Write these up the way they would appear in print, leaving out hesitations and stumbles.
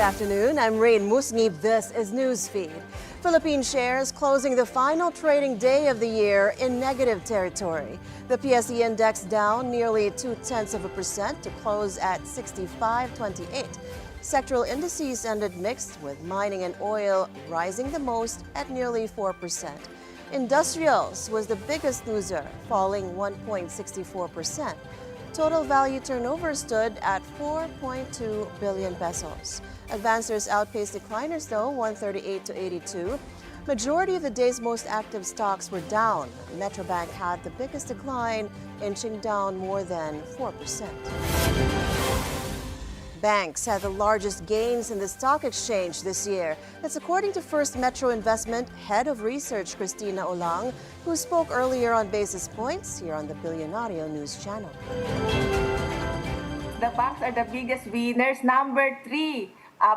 afternoon. I'm Raine Musñgi. This is Newsfeed. Philippine shares closing the final trading day of the year in negative territory. The PSE index down nearly 0.2% to close at 65.28. Sectoral indices ended mixed, with mining and oil rising the most at nearly 4%. Industrials was the biggest loser, falling 1.64%. Total value turnover stood at 4.2 billion pesos. Advancers outpaced decliners though, 138 to 82. Majority of the day's most active stocks were down. Metrobank had the biggest decline, inching down more than 4%. Banks had the largest gains in the stock exchange this year. That's according to First Metro Investment Head of Research Cristina Olang, who spoke earlier on Basis Points here on the Bilyonaryo News Channel. The banks are the biggest winners. Number 3,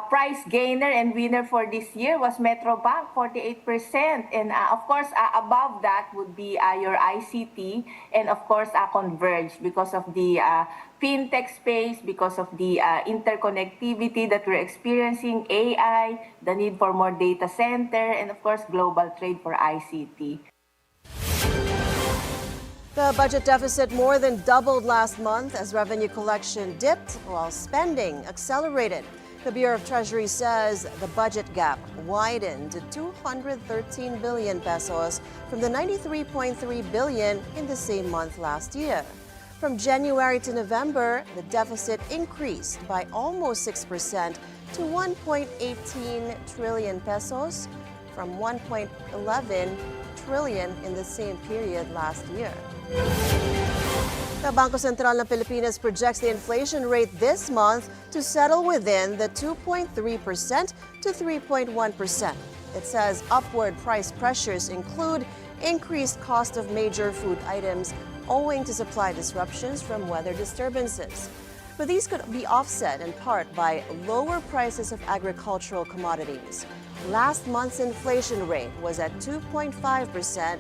price gainer and winner for this year was Metrobank, 48%. And of course, above that would be your ICT and of course Converge, because of the fintech space, because of the interconnectivity that we're experiencing, AI, the need for more data center, and of course global trade for ICT. The budget deficit more than doubled last month as revenue collection dipped while spending accelerated. The Bureau of Treasury says the budget gap widened to 213 billion pesos from the 93.3 billion in the same month last year. From January to November, the deficit increased by almost 6% to 1.18 trillion pesos from 1.11 trillion in the same period last year. The Bangko Sentral ng Pilipinas projects the inflation rate this month to settle within the 2.3% to 3.1%. It says upward price pressures include increased cost of major food items owing to supply disruptions from weather disturbances. But these could be offset in part by lower prices of agricultural commodities. Last month's inflation rate was at 2.5%.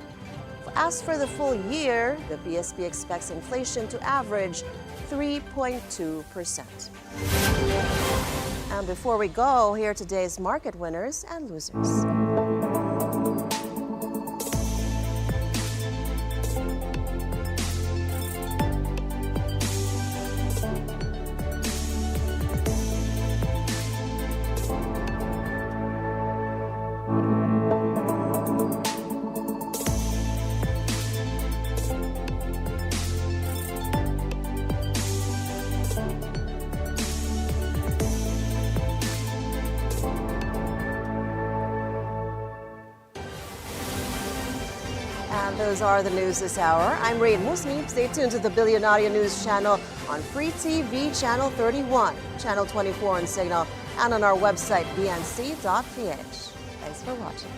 As for the full year, the BSP expects inflation to average 3.2%. And before we go, here are today's market winners and losers. And those are the news this hour. I'm Raine Musñgi. Stay tuned to the Bilyonaryo News Channel on Free TV Channel 31, Channel 24 on Cignal, and on our website, bnc.ph. Thanks for watching.